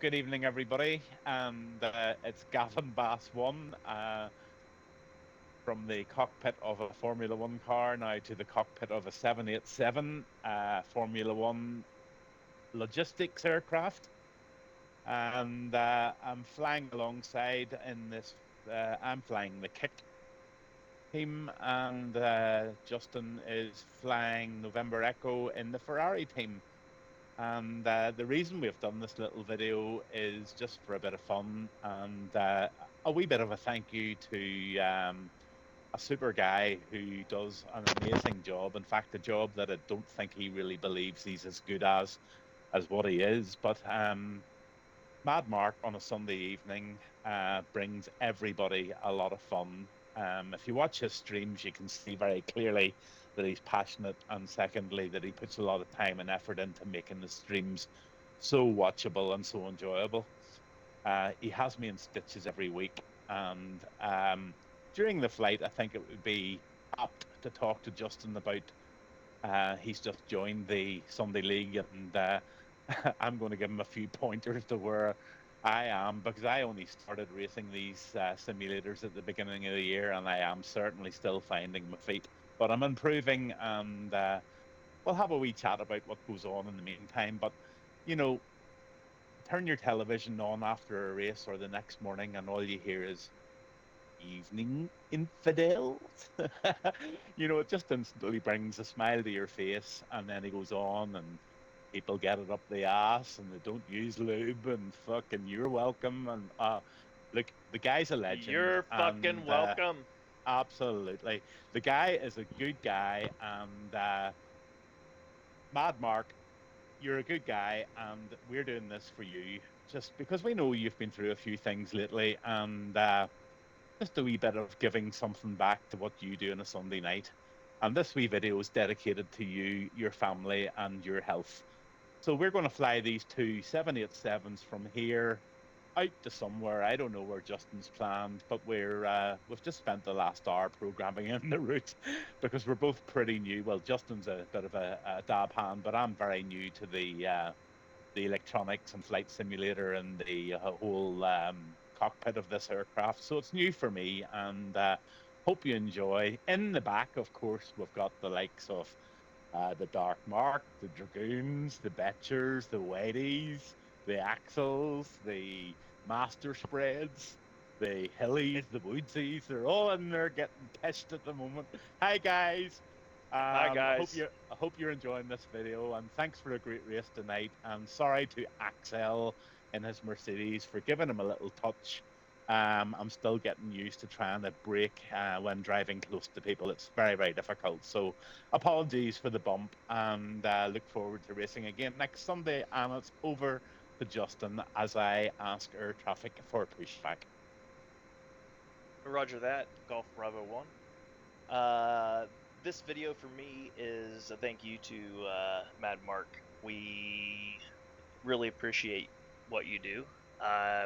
good evening, everybody. And it's Gavin Bass 1 from the cockpit of a Formula One car now to the cockpit of a 787 Formula One logistics aircraft. And I'm flying alongside in this, I'm flying the kit team, and Justin is flying November Echo in the Ferrari team. And the reason we've done this little video is just for a bit of fun and a wee bit of a thank you to a super guy who does an amazing job. In fact, a job that I don't think he really believes he's as good as what he is. But Mad Mark on a Sunday evening brings everybody a lot of fun. If you watch his streams, you can see very clearly that he's passionate, and secondly, that he puts a lot of time and effort into making the streams so watchable and so enjoyable. He has me in stitches every week, and during the flight, I think it would be apt to talk to Justin about. He's just joined the Sunday League, and I'm going to give him a few pointers to where I am, because I only started racing these simulators at the beginning of the year, and I am certainly still finding my feet. But I'm improving, and we'll have a wee chat about what goes on in the meantime. But you know, turn your television on after a race or the next morning, and all you hear is "Evening, infidels." It just instantly brings a smile to your face, and then he goes on and people get it up the ass and they don't use lube and fucking you're welcome. And look, the guy's a legend, You're fucking and welcome. absolutely, the guy is a good guy. And Mad Mark, you're a good guy, and we're doing this for you just because we know you've been through a few things lately, and just a wee bit of giving something back to what you do on a Sunday night. And this wee video is dedicated to you, your family, and your health. So we're going to fly these two 787s from here out to somewhere. I don't know where Justin's planned, but we've just spent the last hour programming in the route because we're both pretty new. Well, Justin's a bit of a dab hand, but I'm very new to the electronics and flight simulator and the whole cockpit of this aircraft. So it's new for me, and hope you enjoy. In the back, of course, we've got the likes of the Dark Mark, the Dragoons, the Betchers, the Whiteys, the Axles, the Master Spreads, the Hillies, the Woodsies. They're all in there getting pissed at the moment. Hi guys. Hi guys. I hope you're enjoying this video, and thanks for a great race tonight. And sorry to Axel in his Mercedes for giving him a little touch. I'm still getting used to trying to brake when driving close to people. It's very, very difficult. So apologies for the bump, and look forward to racing again next Sunday. And it's over to Justin as I ask air traffic for a pushback. Roger that, Golf Bravo 1. This video for me is a thank you to Mad Mark. We really appreciate what you do.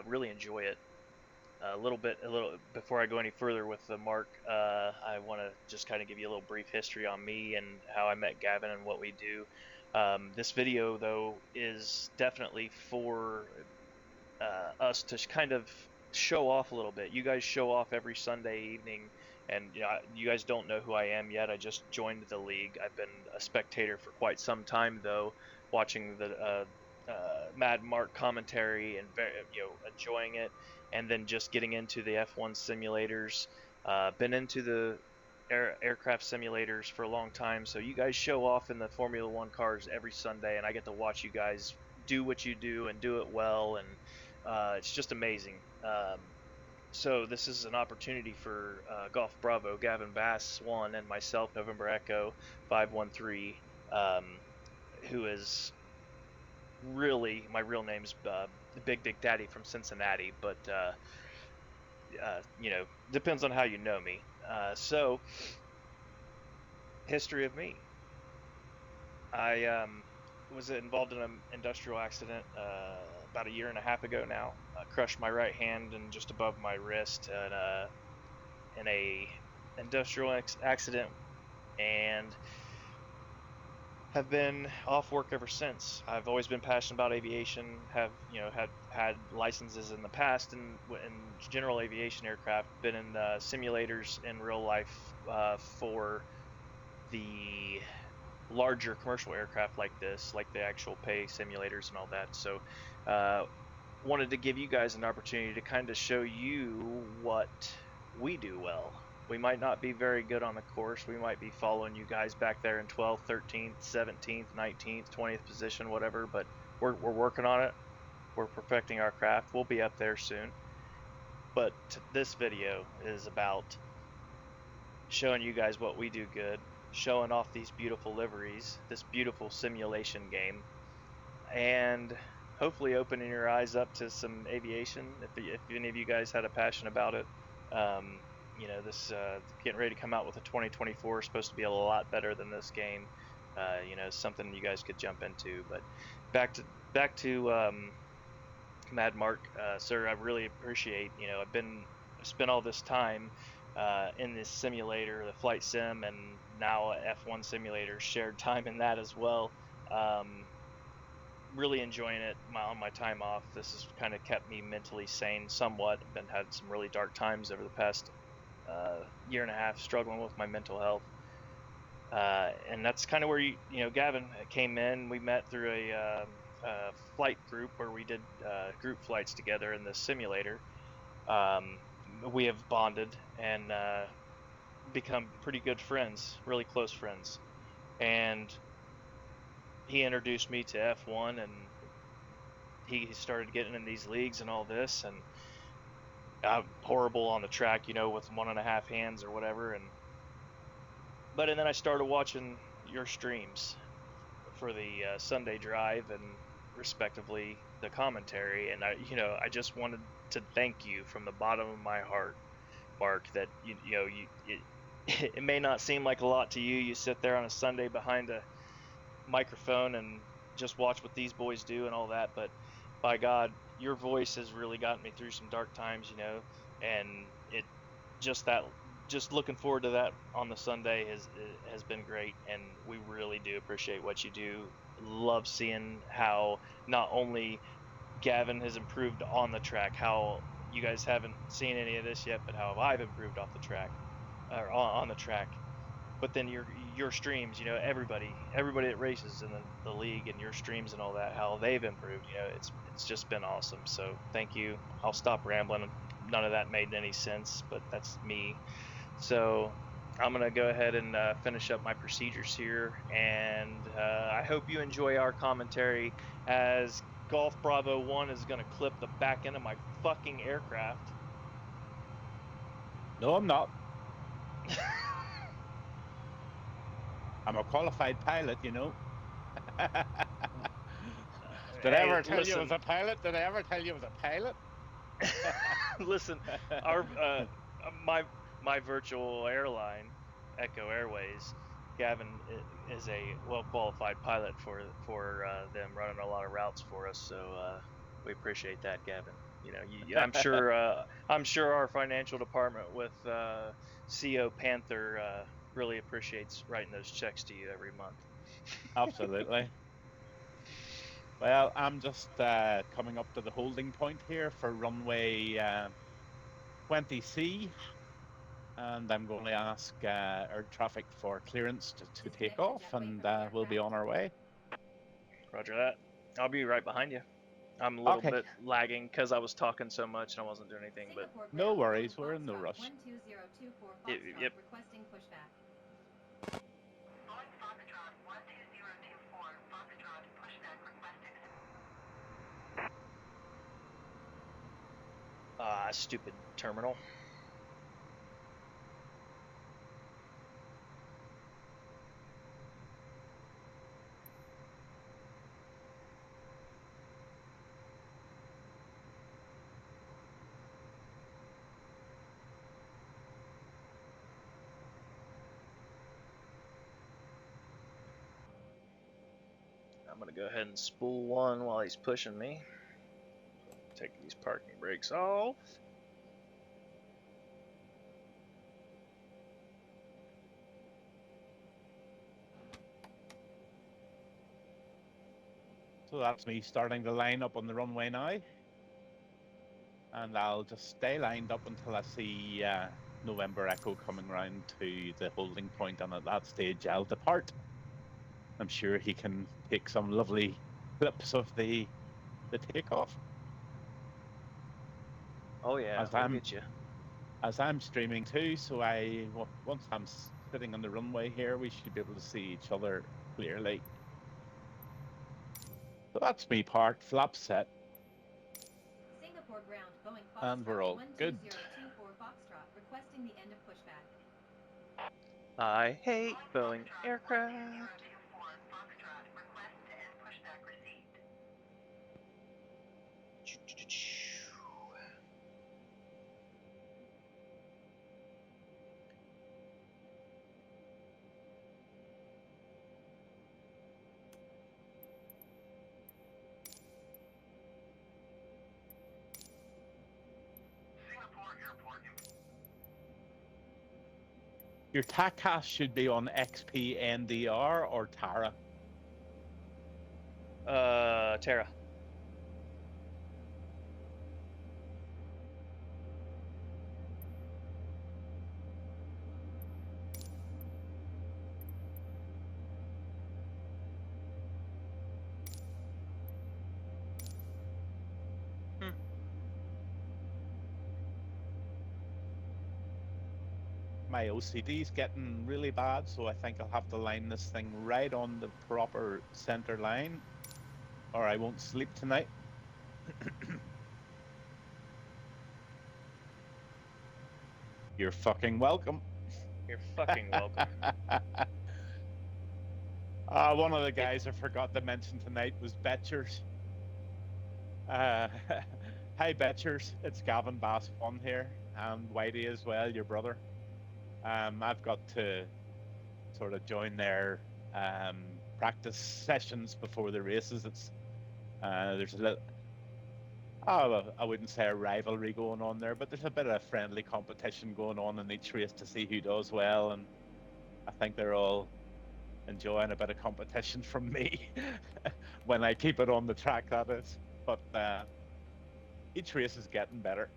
Really enjoy it. A little before I go any further with the Mark, I want to just kind of give you a little brief history on me and how I met Gavin and what we do. This video, though, is definitely for us to kind of show off a little bit. You guys show off every Sunday evening, and you guys don't know who I am yet. I just joined the league. I've been a spectator for quite some time, though, watching the Mad Mark commentary and enjoying it, and then just getting into the F1 simulators. Been into the aircraft simulators for a long time, so you guys show off in the Formula One cars every Sunday, and I get to watch you guys do what you do and do it well, and it's just amazing. So this is an opportunity for Golf Bravo, Gavin Bass 1, and myself, November Echo 513, who is really, my real name's Big Dick Daddy from Cincinnati, but depends on how you know me. So, history of me. I was involved in an industrial accident about a year and a half ago now. Crushed my right hand and just above my wrist in a industrial accident, and have been off work ever since. I've always been passionate about aviation. Have had licenses in the past in general aviation aircraft. Been in simulators in real life for the larger commercial aircraft like this, like the actual pay simulators and all that. So, wanted to give you guys an opportunity to kind of show you what we do well. We might not be very good on the course. We might be following you guys back there in 12th, 13th, 17th, 19th, 20th position, whatever, but we're working on it. We're perfecting our craft. We'll be up there soon. But this video is about showing you guys what we do good, showing off these beautiful liveries, this beautiful simulation game, and hopefully opening your eyes up to some aviation if any of you guys had a passion about it. This getting ready to come out with a 2024 is supposed to be a lot better than this game. Something you guys could jump into. But back to Mad Mark, sir. I really appreciate. I've spent all this time in this simulator, the flight sim, and now F1 simulator. Shared time in that as well. Really enjoying it on my time off. This has kind of kept me mentally sane somewhat. I've had some really dark times over the past year and a half struggling with my mental health. And that's kind of where Gavin came in. We met through a flight group where we did group flights together in the simulator. We have bonded and become pretty good friends, really close friends. And he introduced me to F1, and he started getting in these leagues and all this, and I'm horrible on the track, with 1.5 hands or whatever. And then I started watching your streams for the Sunday drive and respectively the commentary, and I just wanted to thank you from the bottom of my heart, Mark, that it may not seem like a lot to you. You sit there on a Sunday behind a microphone and just watch what these boys do and all that, but by God, your voice has really gotten me through some dark times, and it just looking forward to that on the Sunday has been great, and we really do appreciate what you do. Love seeing how not only Gavin has improved on the track, how you guys haven't seen any of this yet, but how I've improved off the track or on the track. But then your streams, everybody that races in the league and your streams and all that, how they've improved, it's just been awesome. So thank you. I'll stop rambling. None of that made any sense, but that's me. So I'm gonna go ahead and finish up my procedures here, and I hope you enjoy our commentary as Golf Bravo 1 is gonna clip the back end of my fucking aircraft. No, I'm not. I'm a qualified pilot, Did I ever tell you I was a pilot? Did I ever tell you I was a pilot? Listen, my virtual airline, Echo Airways, Gavin is a well-qualified pilot for them, running a lot of routes for us. So we appreciate that, Gavin. I'm sure our financial department with CO Panther really appreciates writing those checks to you every month. Absolutely. Well, I'm just coming up to the holding point here for runway 20C, and I'm going to ask air traffic for clearance to take off, and we'll be on our way. Roger that. I'll be right behind you. I'm a little bit lagging because I was talking so much and I wasn't doing anything, but no worries, we're in no rush. 12024 Yep. Requesting pushback. Foxtrot 12024 Foxtrot pushback requested. Stupid terminal. I'm gonna go ahead and spool one while he's pushing me. Take these parking brakes off. So that's me starting to line up on the runway now. And I'll just stay lined up until I see November Echo coming round to the holding point, and at that stage I'll depart. I'm sure he can take some lovely clips of the takeoff. Oh yeah, As we'll I'm get you. as I'm streaming too, so once I'm sitting on the runway here, we should be able to see each other clearly. So that's me parked, flap set, Singapore ground, Boeing and we're Foxtrot all good. 12024 Foxtrot, requesting the end of pushback. I hate Boeing Foxtrot aircraft. 12024 Foxtrot, request to end pushback received. Singapore Airport. Your TACAS should be on XP NDR or Tara. Tara. My OCD's getting really bad, so I think I'll have to line this thing right on the proper center line, or I won't sleep tonight. You're fucking welcome. You're fucking welcome. One of the guys I forgot to mention tonight was Betchers. Hi Betchers, it's Gavin Bass 1 here, and Whitey as well, your brother. I've got to sort of join their practice sessions before the races. It's there's a little, I wouldn't say a rivalry going on there, but there's a bit of friendly competition going on in each race to see who does well, and I think they're all enjoying a bit of competition from me when I keep it on the track, that is. But each race is getting better.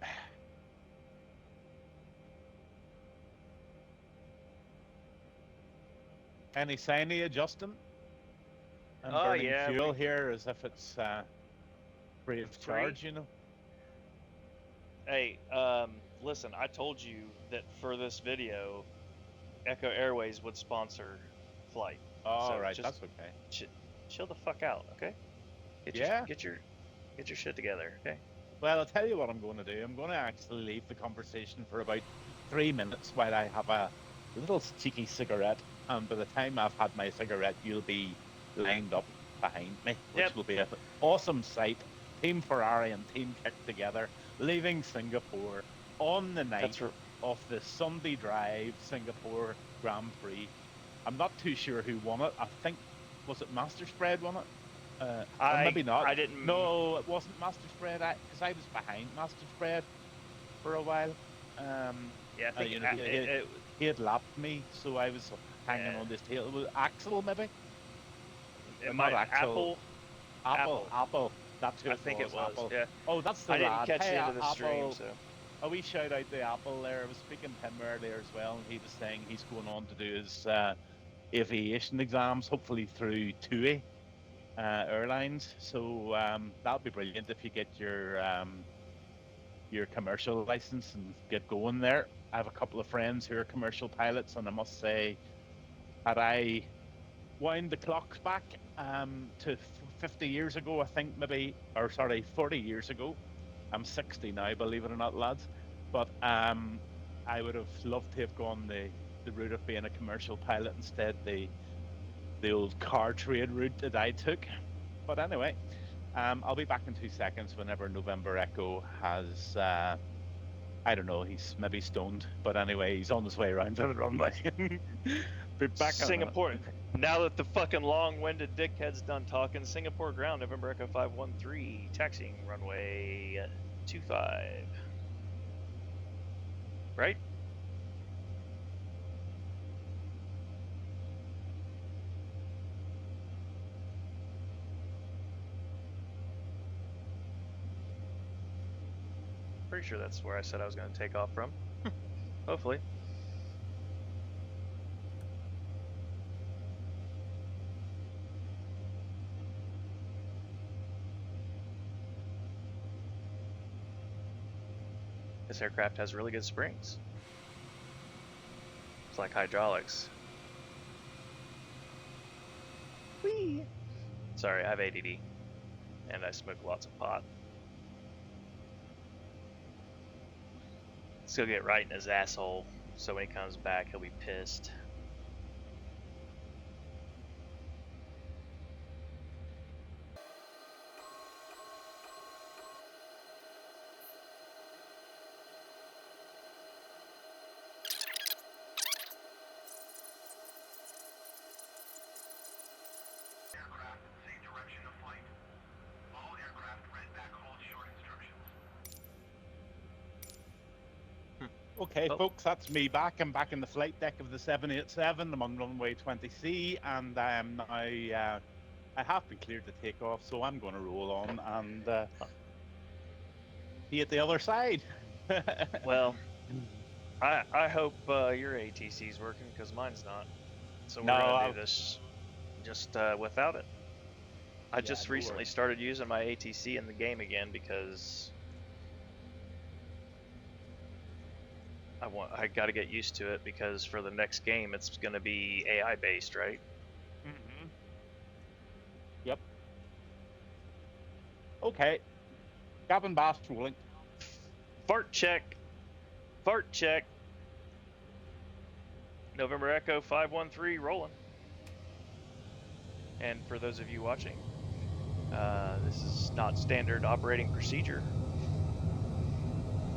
Any sign of you, Justin? I'm Oh, burning yeah, fuel here as if it's free of charge, you know. Hey, listen, I told you that for this video, Echo Airways would sponsor flight. All So right, just that's okay. chill the fuck out, okay? Yeah. Get your shit together, okay? Well, I'll tell you what I'm going to do. I'm going to actually leave the conversation for about 3 minutes while I have a little cheeky cigarette. And by the time I've had my cigarette, you'll be lined up behind me, which Yep. will be an awesome sight. Team Ferrari and Team Kick together, leaving Singapore on the night of the Sunday Drive Singapore Grand Prix. I'm not too sure who won it. I think, was it Master Spread won it? Or maybe not. I didn't. No, it wasn't Master Spread, because I was behind Master Spread for a while. Yeah, I think you know, he had lapped me, so I was hanging on his tail. It was Axel, maybe? it Not might Axel. Apple. Apple. That's who I think it was. Apple. Yeah. Oh, that's the I didn't lad. catch Hey, the end of the Apple. stream, so. A wee shout out to Apple there. I was speaking to him earlier as well, and he was saying he's going on to do his aviation exams, hopefully through TUI Airlines. So that'll be brilliant if you get your commercial license and get going there. I have a couple of friends who are commercial pilots, and I must say, had I wind the clocks back to 50 years ago, I think maybe, or sorry, 40 years ago. I'm 60 now, believe it or not, lads. But I would have loved to have gone the route of being a commercial pilot instead, the old car trade route that I took. But anyway, I'll be back in 2 seconds whenever November Echo has, I don't know, he's maybe stoned. But anyway, he's on his way around to the runway. Be back in a minute. Singapore. Now that the fucking long-winded dickhead's done talking, Singapore ground, November Echo 513, taxiing runway 25. Right? Pretty sure that's where I said I was going to take off from. Hopefully. This aircraft has really good springs. It's like hydraulics. Whee! Sorry, I have ADD. And I smoke lots of pot. Let's go get right in his asshole, so when he comes back, he'll be pissed. Aircraft, same direction of flight. All aircraft read back hold short instructions. Okay, Oh. folks, that's me back. I'm back in the flight deck of the 787. I'm on runway 20C, and I am now. I have been cleared to take off, so I'm going to roll on and be at the other side. Well, I hope your ATC's working, because mine's not. So we're No, going to I'll- do this just without it. I Yeah, just no recently worries. started using my ATC in the game again because I got to get used to it, because for the next game it's going to be AI based, right? Mhm. Yep. Okay. Cabin bass rolling. Fart check. Fart check. November Echo 513 rolling. And for those of you watching, this is not standard operating procedure,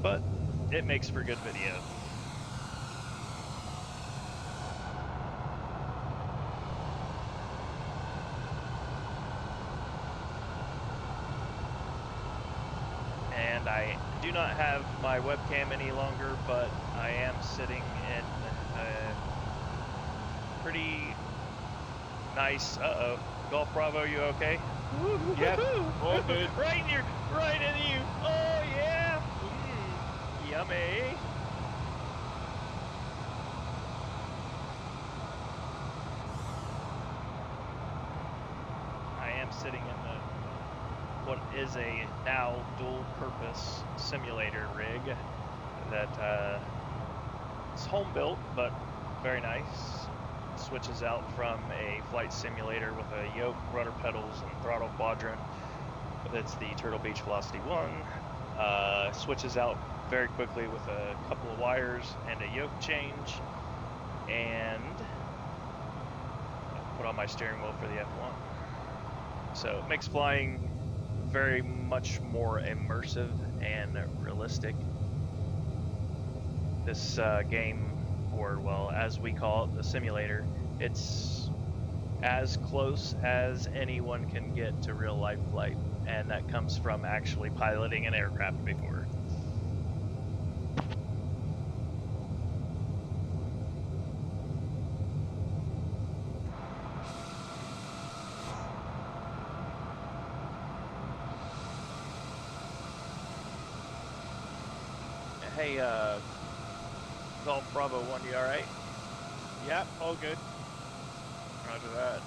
but it makes for good video. And I do not have my webcam any longer, but I am sitting in a pretty nice. Golf Bravo, you okay? Yes, all good. Right in you. Oh yeah. Yummy. I am sitting in what is a now dual purpose simulator rig that is home built but very nice. Switches out from a flight simulator with a yoke, rudder pedals, and throttle quadrant. That's the Turtle Beach Velocity 1. Switches out very quickly with a couple of wires and a yoke change, and put on my steering wheel for the F1. So it makes flying very much more immersive and realistic. This game, or well, as we call it, the simulator, it's as close as anyone can get to real life flight, and that comes from actually piloting an aircraft before. Hey, Golf Bravo 1, you alright? Yep, all good. Roger that.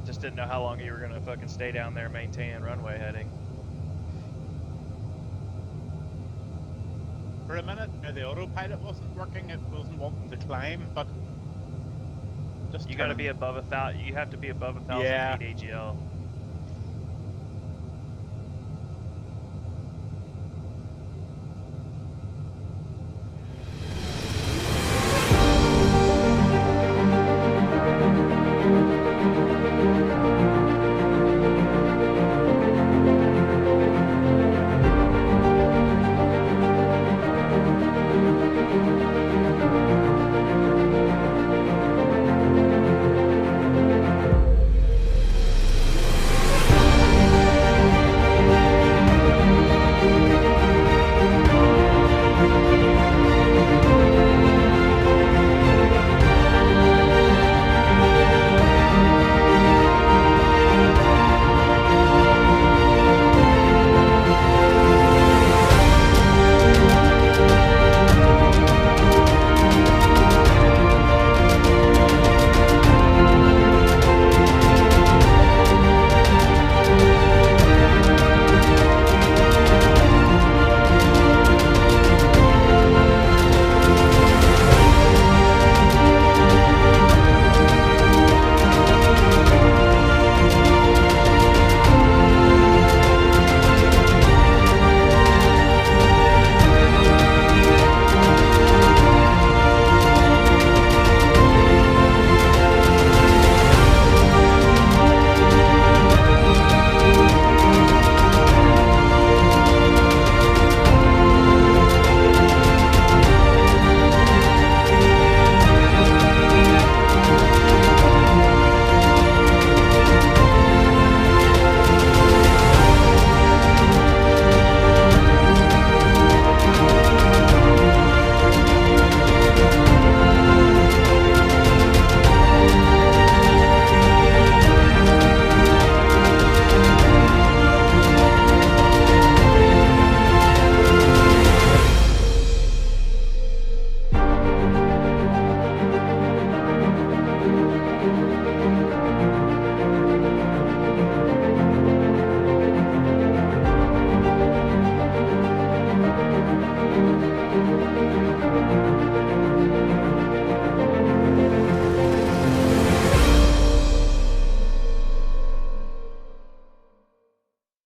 Just didn't know how long you were gonna fucking stay down there maintaining runway heading. For a minute, the autopilot wasn't working. It wasn't wanting to climb, but just You gotta turn- be above 1,000. You have to be above 1,000 Yeah. feet AGL.